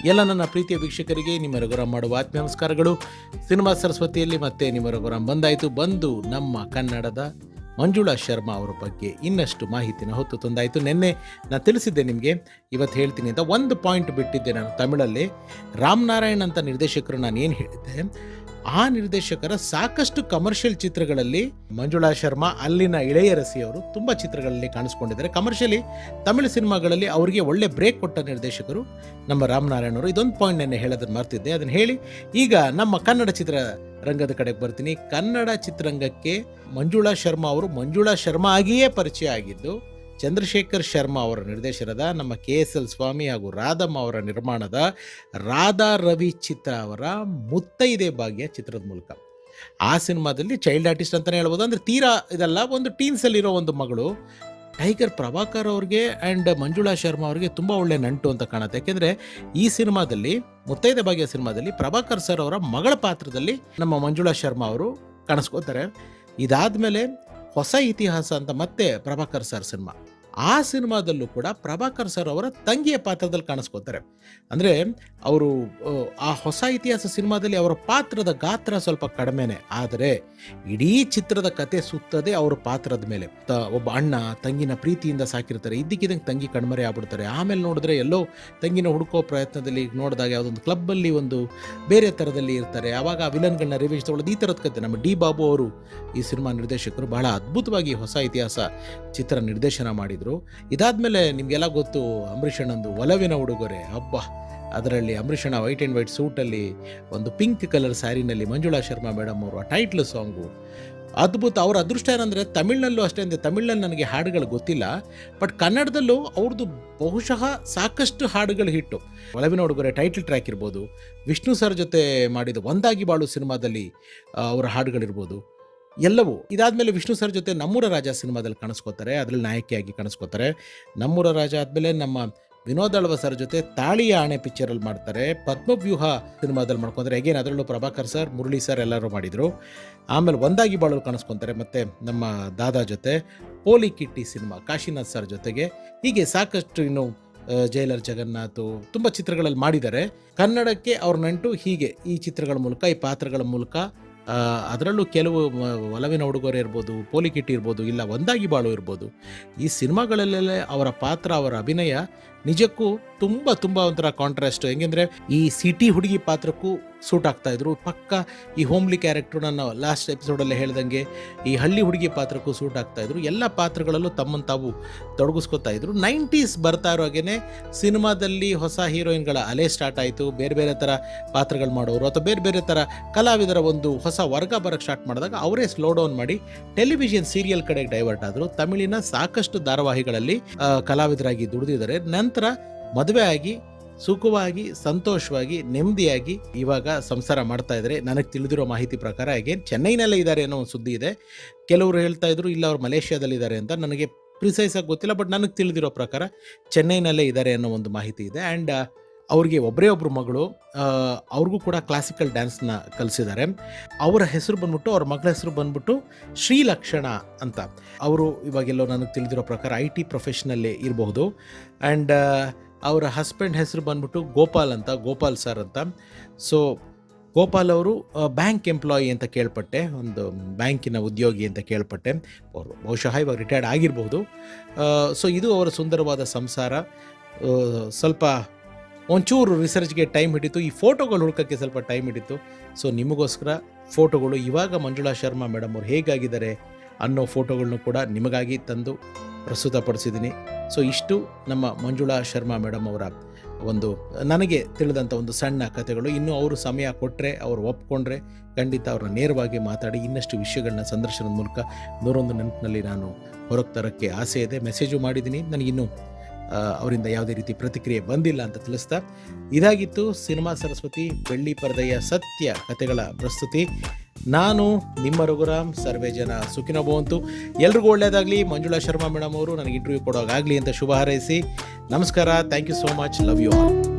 ಎಲ್ಲ ನನ್ನ ಪ್ರೀತಿಯ ವೀಕ್ಷಕರಿಗೆ ನಿಮ್ಮ ರಘುರಾಮ್ ಮಾಡುವ ಆತ್ಮೀಯ ನಮಸ್ಕಾರಗಳು. ಸಿನಿಮಾ ಸರಸ್ವತಿಯಲ್ಲಿ ಮತ್ತೆ ನಿಮ್ಮ ರಘುರಾಮ್ ಬಂದು ನಮ್ಮ ಕನ್ನಡದ ಮಂಜುಳಾ ಶರ್ಮಾ ಅವರ ಬಗ್ಗೆ ಇನ್ನಷ್ಟು ಮಾಹಿತಿನ ಹೊತ್ತು ತಂದಾಯಿತು. ನಿನ್ನೆ ನಾನು ತಿಳಿಸಿದ್ದೆ ನಿಮಗೆ, ಇವತ್ತು ಹೇಳ್ತೀನಿ ಅಂತ ಒಂದು ಪಾಯಿಂಟ್ ಬಿಟ್ಟಿದ್ದೆ ನಾನು ತಮಿಳಲ್ಲಿ. ರಾಮನಾರಾಯಣ್ ಅಂತ ನಿರ್ದೇಶಕರು ನಾನು ಏನು ಹೇಳಿದ್ದೆ, ಆ ನಿರ್ದೇಶಕರ ಸಾಕಷ್ಟು ಕಮರ್ಷಿಯಲ್ ಚಿತ್ರಗಳಲ್ಲಿ ಮಂಜುಳಾ ಶರ್ಮಾ, ಅಲ್ಲಿನ ಇಳೆಯರಸಿ ಅವರು ತುಂಬ ಚಿತ್ರಗಳಲ್ಲಿ ಕಾಣಿಸ್ಕೊಂಡಿದ್ದಾರೆ. ಕಮರ್ಷಿಯಲಿ ತಮಿಳು ಸಿನಿಮಾಗಳಲ್ಲಿ ಅವರಿಗೆ ಒಳ್ಳೆ ಬ್ರೇಕ್ ಕೊಟ್ಟ ನಿರ್ದೇಶಕರು ನಮ್ಮ ರಾಮನಾರಾಯಣ್ ಅವರು. ಇದೊಂದು ಪಾಯಿಂಟ್ ನೆನ್ನೆ ಹೇಳೋದನ್ನು ಮರ್ತಿದ್ದೆ, ಅದನ್ನು ಹೇಳಿ ಈಗ ನಮ್ಮ ಕನ್ನಡ ಚಿತ್ರರಂಗದ ಕಡೆಗೆ ಬರ್ತೀನಿ. ಕನ್ನಡ ಚಿತ್ರರಂಗಕ್ಕೆ ಮಂಜುಳಾ ಶರ್ಮಾ ಅವರು ಮಂಜುಳಾ ಶರ್ಮಾ ಆಗಿಯೇ ಪರಿಚಯ ಆಗಿದ್ದು ಚಂದ್ರಶೇಖರ್ ಶರ್ಮಾ ಅವರ ನಿರ್ದೇಶನದ, ನಮ್ಮ KSL ಸ್ವಾಮಿ ಹಾಗೂ ರಾಧಮ್ಮ ಅವರ ನಿರ್ಮಾಣದ ರಾಧಾ ರವಿ ಚಿತ್ರ ಅವರ ಮುತ್ತೈದೆ ಭಾಗ್ಯ ಚಿತ್ರದ ಮೂಲಕ. ಆ ಸಿನಿಮಾದಲ್ಲಿ ಚೈಲ್ಡ್ ಆರ್ಟಿಸ್ಟ್ ಅಂತಲೇ ಹೇಳ್ಬೋದು, ಅಂದರೆ ತೀರಾ ಇದಲ್ಲ, ಒಂದು ಟೀನ್ಸಲ್ಲಿರೋ ಒಂದು ಮಗಳು. ಟೈಗರ್ ಪ್ರಭಾಕರ್ ಅವ್ರಿಗೆ ಆ್ಯಂಡ್ ಮಂಜುಳಾ ಶರ್ಮಾ ಅವರಿಗೆ ತುಂಬ ಒಳ್ಳೆ ನಂಟು ಅಂತ ಕಾಣುತ್ತೆ. ಯಾಕೆಂದರೆ ಈ ಸಿನಿಮಾದಲ್ಲಿ, ಮುತ್ತೈದೆ ಭಾಗ್ಯ ಸಿನಿಮಾದಲ್ಲಿ, ಪ್ರಭಾಕರ್ ಸರ್ ಅವರ ಮಗಳ ಪಾತ್ರದಲ್ಲಿ ನಮ್ಮ ಮಂಜುಳಾ ಶರ್ಮಾ ಅವರು ಕಾಣಿಸ್ಕೋತಾರೆ. ಇದಾದಮೇಲೆ ಹೊಸ ಇತಿಹಾಸ ಅಂತ ಮತ್ತೆ ಪ್ರಭಾಕರ್ ಸರ್ ಸಿನಿಮಾ, ಆ ಸಿನಿಮಾದಲ್ಲೂ ಕೂಡ ಪ್ರಭಾಕರ್ ಸರ್ ಅವರ ತಂಗಿಯ ಪಾತ್ರದಲ್ಲಿ ಕಾಣಿಸ್ಕೋತಾರೆ. ಅಂದರೆ ಅವರು ಆ ಹೊಸ ಇತಿಹಾಸ ಸಿನಿಮಾದಲ್ಲಿ ಅವರ ಪಾತ್ರದ ಗಾತ್ರ ಸ್ವಲ್ಪ ಕಡಿಮೆನೆ, ಆದರೆ ಇಡೀ ಚಿತ್ರದ ಕತೆ ಸುತ್ತದೆ ಅವರ ಪಾತ್ರದ ಮೇಲೆ. ಒಬ್ಬ ಅಣ್ಣ ತಂಗಿನ ಪ್ರೀತಿಯಿಂದ ಸಾಕಿರ್ತಾರೆ, ಇದ್ದಕ್ಕಿದ್ದಂಗೆ ತಂಗಿ ಕಣ್ಮರೆ ಆಗ್ಬಿಡ್ತಾರೆ. ಆಮೇಲೆ ನೋಡಿದ್ರೆ ಎಲ್ಲೋ ತಂಗಿನ ಹುಡುಕೋ ಪ್ರಯತ್ನದಲ್ಲಿ ನೋಡಿದಾಗ ಯಾವುದೊಂದು ಕ್ಲಬ್ಬಲ್ಲಿ ಒಂದು ಬೇರೆ ಥರದಲ್ಲಿ ಇರ್ತಾರೆ. ಆವಾಗ ಆ ವಿಲನ್ಗಳನ್ನ ರಿವೇಜ್ ತೊಗೊಳ್ಳೋದು, ಈ ಥರದ ಕತೆ. ನಮ್ಮ ಡಿ ಬಾಬು ಅವರು ಈ ಸಿನಿಮಾ ನಿರ್ದೇಶಕರು ಬಹಳ ಅದ್ಭುತವಾಗಿ ಹೊಸ ಇತಿಹಾಸ ಚಿತ್ರ ನಿರ್ದೇಶನ ಮಾಡಿದರು. ಇದಾದ್ಮೇಲೆ ನಿಮಗೆಲ್ಲ ಗೊತ್ತು, ಅಂಬರೀಷ್ ಅಣ್ಣಂದು ಒಲವಿನ ಉಡುಗೊರೆ. ಹಬ್ಬ, ಅದರಲ್ಲಿ ಅಂಬರೀಷ್ ಅಣ್ಣ ವೈಟ್ ಆ್ಯಂಡ್ ವೈಟ್ ಸೂಟಲ್ಲಿ ಒಂದು ಪಿಂಕ್ ಕಲರ್ ಸ್ಯಾರಿನಲ್ಲಿ ಮಂಜುಳಾ ಶರ್ಮಾ ಮೇಡಮ್ ಅವರು ಆ ಟೈಟ್ಲ್ ಸಾಂಗು ಅದ್ಭುತ. ಅವರ ಅದೃಷ್ಟ ಏನಂದರೆ ತಮಿಳಿನಲ್ಲೂ ಅಷ್ಟೇ, ಅಂದರೆ ತಮಿಳಲ್ಲಿ ನನಗೆ ಹಾಡುಗಳು ಗೊತ್ತಿಲ್ಲ, ಬಟ್ ಕನ್ನಡದಲ್ಲೂ ಅವ್ರದ್ದು ಬಹುಶಃ ಸಾಕಷ್ಟು ಹಾಡುಗಳು ಹಿಟ್ಟು. ಒಲವಿನ ಉಡುಗೊರೆ ಟೈಟಲ್ ಟ್ರ್ಯಾಕ್ ಇರ್ಬೋದು, ವಿಷ್ಣು ಸರ್ ಜೊತೆ ಮಾಡಿದ ಒಂದಾಗಿ ಬಾಳು ಸಿನಿಮಾದಲ್ಲಿ ಅವರ ಹಾಡುಗಳಿರ್ಬೋದು, ಎಲ್ಲವೂ. ಇದಾದಮೇಲೆ ವಿಷ್ಣು ಸರ್ ಜೊತೆ ನಮ್ಮೂರ ರಾಜ ಸಿನಿಮಾದಲ್ಲಿ ಕಾಣಿಸ್ಕೋತಾರೆ, ಅದರಲ್ಲಿ ನಾಯಕಿಯಾಗಿ ಕಾಣಿಸ್ಕೋತಾರೆ. ನಮ್ಮೂರ ರಾಜ ಆದಮೇಲೆ ನಮ್ಮ ವಿನೋದ್ ಅಳ್ವ ಸರ್ ಜೊತೆ ತಾಳಿಯ ಆಣೆ ಪಿಕ್ಚರಲ್ಲಿ ಮಾಡ್ತಾರೆ. ಪದ್ಮವ್ಯೂಹ ಸಿನಿಮಾದಲ್ಲಿ ಮಾಡ್ಕೊಂತಾರೆ, ಹೇಗೇನು ಅದರಲ್ಲೂ ಪ್ರಭಾಕರ್ ಸರ್, ಮುರಳಿ ಸರ್ ಎಲ್ಲರೂ ಮಾಡಿದರು. ಆಮೇಲೆ ಒಂದಾಗಿ ಬಾಳಲು ಕಾಣಿಸ್ಕೊತಾರೆ, ಮತ್ತು ನಮ್ಮ ದಾದಾ ಜೊತೆ ಪೋಲಿ ಕಿಟ್ಟಿ ಸಿನಿಮಾ ಕಾಶಿನಾಥ್ ಸರ್ ಜೊತೆಗೆ. ಹೀಗೆ ಸಾಕಷ್ಟು, ಇನ್ನು ಜೈಲರ್ ಜಗನ್ನಾಥ್ ತುಂಬ ಚಿತ್ರಗಳಲ್ಲಿ ಮಾಡಿದ್ದಾರೆ. ಕನ್ನಡಕ್ಕೆ ಅವ್ರ ನಂಟು ಹೀಗೆ ಈ ಚಿತ್ರಗಳ ಮೂಲಕ, ಈ ಪಾತ್ರಗಳ ಮೂಲಕ. ಅದರಲ್ಲೂ ಕೆಲವು ಒಲವಿನ ಉಡುಗೊರೆ ಇರ್ಬೋದು, ಪೋಲಿ ಕಿಟ್ಟಿ ಇರ್ಬೋದು, ಇಲ್ಲ ಒಂದಾಗಿ ಬಾಳು ಇರ್ಬೋದು, ಈ ಸಿನಿಮಾಗಳಲ್ಲೆಲ್ಲ ಅವರ ಪಾತ್ರ, ಅವರ ಅಭಿನಯ ನಿಜಕ್ಕೂ ತುಂಬ ತುಂಬ ಒಂಥರ ಕಾಂಟ್ರಾಸ್ಟ್. ಹೆಂಗೆಂದರೆ ಈ ಸಿಟಿ ಹುಡುಗಿ ಪಾತ್ರಕ್ಕೂ ಸೂಟ್ ಆಗ್ತಾಯಿದ್ರು, ಪಕ್ಕ ಈ ಹೋಮ್ಲಿ ಕ್ಯಾರೆಕ್ಟ್ರು ನಾನು ಲಾಸ್ಟ್ ಎಪಿಸೋಡಲ್ಲೇ ಹೇಳ್ದಂಗೆ ಈ ಹಳ್ಳಿ ಹುಡುಗಿ ಪಾತ್ರಕ್ಕೂ ಸೂಟ್ ಆಗ್ತಾಯಿದ್ರು. ಎಲ್ಲ ಪಾತ್ರಗಳಲ್ಲೂ ತಮ್ಮನ್ನು ತಾವು ತೊಡಗಿಸ್ಕೊತಾ ಇದ್ರು. 90s ಬರ್ತಾ ಇರೋ ಹಾಗೇ ಸಿನಿಮಾದಲ್ಲಿ ಹೊಸ ಹೀರೋಯಿನ್ಗಳ ಅಲೆ ಸ್ಟಾರ್ಟ್ ಆಯಿತು. ಬೇರೆ ಬೇರೆ ಥರ ಪಾತ್ರಗಳು ಮಾಡೋರು ಅಥವಾ ಬೇರೆ ಬೇರೆ ಥರ ಕಲಾವಿದರ ಒಂದು ಹೊಸ ವರ್ಗ ಬರೋಕ್ಕೆ ಸ್ಟಾರ್ಟ್ ಮಾಡಿದಾಗ ಅವರೇ ಸ್ಲೋ ಡೌನ್ ಮಾಡಿ ಟೆಲಿವಿಷನ್ ಸೀರಿಯಲ್ ಕಡೆಗೆ ಡೈವರ್ಟ್ ಆದರು. ತಮಿಳಿನ ಸಾಕಷ್ಟು ಧಾರಾವಾಹಿಗಳಲ್ಲಿ ಕಲಾವಿದರಾಗಿ ದುಡಿದಿದ್ದಾರೆ. ನಂತರ ಮದುವೆ ಆಗಿ ಸುಖವಾಗಿ, ಸಂತೋಷವಾಗಿ, ನೆಮ್ಮದಿಯಾಗಿ ಇವಾಗ ಸಂಸಾರ ಮಾಡ್ತಾ ಇದ್ದಾರೆ. ನನಗೆ ತಿಳಿದಿರೋ ಮಾಹಿತಿ ಪ್ರಕಾರ ಅಗೇನ್ ಚೆನ್ನೈನಲ್ಲೇ ಇದ್ದಾರೆ ಅನ್ನೋ ಒಂದು ಸುದ್ದಿ ಇದೆ. ಕೆಲವರು ಹೇಳ್ತಾ ಇದ್ರು ಇಲ್ಲ ಅವ್ರು ಮಲೇಷ್ಯಾದಲ್ಲಿದ್ದಾರೆ ಅಂತ. ನನಗೆ ಪ್ರಿಸೈಸಾಗಿ ಗೊತ್ತಿಲ್ಲ, ಬಟ್ ನನಗೆ ತಿಳಿದಿರೋ ಪ್ರಕಾರ ಚೆನ್ನೈನಲ್ಲೇ ಇದ್ದಾರೆ ಅನ್ನೋ ಒಂದು ಮಾಹಿತಿ ಇದೆ. ಆ್ಯಂಡ್ ಅವ್ರಿಗೆ ಒಬ್ಬರೇ ಒಬ್ಬರು ಮಗಳು, ಅವ್ರಿಗೂ ಕೂಡ ಕ್ಲಾಸಿಕಲ್ ಡ್ಯಾನ್ಸ್ನ ಕಲಿಸಿದ್ದಾರೆ. ಅವರ ಹೆಸರು ಬಂದ್ಬಿಟ್ಟು, ಅವ್ರ ಮಗಳ ಹೆಸರು ಬಂದ್ಬಿಟ್ಟು ಶ್ರೀಲಕ್ಷಣ ಅಂತ. ಅವರು ಇವಾಗೆಲ್ಲೋ ನನಗೆ ತಿಳಿದಿರೋ ಪ್ರಕಾರ IT ಪ್ರೊಫೆಷನಲ್ಲೇ ಇರಬಹುದು. ಆ್ಯಂಡ್ ಅವರ ಹಸ್ಬೆಂಡ್ ಹೆಸರು ಬಂದ್ಬಿಟ್ಟು ಗೋಪಾಲ್ ಅಂತ, ಗೋಪಾಲ್ ಸರ್ ಅಂತ. ಸೊ ಗೋಪಾಲ್ ಅವರು ಬ್ಯಾಂಕ್ ಎಂಪ್ಲಾಯಿ ಅಂತ ಕೇಳ್ಪಟ್ಟೆ, ಒಂದು ಬ್ಯಾಂಕಿನ ಉದ್ಯೋಗಿ ಅಂತ ಕೇಳ್ಪಟ್ಟೆ. ಅವರು ಬಹುಶಃ ಇವಾಗ ರಿಟೈರ್ಡ್ ಆಗಿರಬಹುದು. ಸೊ ಇದು ಅವರ ಸುಂದರವಾದ ಸಂಸಾರ. ಸ್ವಲ್ಪ ಒಂಚೂರು ರಿಸರ್ಚ್ಗೆ ಟೈಮ್ ಹಿಡಿತು, ಈ ಫೋಟೋಗಳು ಹುಡುಕೋಕ್ಕೆ ಸ್ವಲ್ಪ ಟೈಮ್ ಹಿಡಿತು. ಸೊ ನಿಮಗೋಸ್ಕರ ಫೋಟೋಗಳು ಇವಾಗ ಮಂಜುಳಾ ಶರ್ಮಾ ಮೇಡಮ್ ಅವ್ರು ಹೇಗಾಗಿದ್ದಾರೆ ಅನ್ನೋ ಫೋಟೋಗಳನ್ನೂ ಕೂಡ ನಿಮಗಾಗಿ ತಂದು ಪ್ರಸ್ತುತಪಡಿಸಿದ್ದೀನಿ. ಸೊ ಇಷ್ಟು ನಮ್ಮ ಮಂಜುಳಾ ಶರ್ಮಾ ಮೇಡಮ್ ಅವರ ಒಂದು ನನಗೆ ತಿಳಿದಂಥ ಒಂದು ಸಣ್ಣ ಕಥೆಗಳು. ಇನ್ನೂ ಅವರು ಸಮಯ ಕೊಟ್ಟರೆ, ಅವರು ಒಪ್ಕೊಂಡ್ರೆ ಖಂಡಿತ ಅವ್ರನ್ನ ನೇರವಾಗಿ ಮಾತಾಡಿ ಇನ್ನಷ್ಟು ವಿಷಯಗಳನ್ನ ಸಂದರ್ಶನದ ಮೂಲಕ 101 ನೆನಪಿನಲ್ಲಿ ನಾನು ಹೊರಗೆ ತರೋಕ್ಕೆ ಆಸೆ ಇದೆ. ಮೆಸೇಜು ಮಾಡಿದ್ದೀನಿ, ನನಗಿನ್ನೂ ಅವರಿಂದ ಯಾವುದೇ ರೀತಿ ಪ್ರತಿಕ್ರಿಯೆ ಬಂದಿಲ್ಲ ಅಂತ ತಿಳಿಸ್ತಾ, ಇದಾಗಿತ್ತು ಸಿನಿಮಾ ಸರಸ್ವತಿ ಬೆಳ್ಳಿ ಪರದೆಯ ಸತ್ಯ ಕಥೆಗಳ ಪ್ರಸ್ತುತಿ. ನಾನು ನಿಮ್ಮ ರಘುರಾಮ್. ಸರ್ವೇ ಜನ ಸುಖಿನೋ ಭವಂತು. ಎಲ್ರಿಗೂ ಒಳ್ಳೆಯದಾಗಲಿ. ಮಂಜುಳಾ ಶರ್ಮಾ ಮೇಡಮ್ ಅವರು ನನಗೆ ಇಂಟರ್ವ್ಯೂ ಕೊಡೋವಾಗಲಿ ಅಂತ ಶುಭ ಹಾರೈಸಿ. ನಮಸ್ಕಾರ. Thank you so much. Love you all.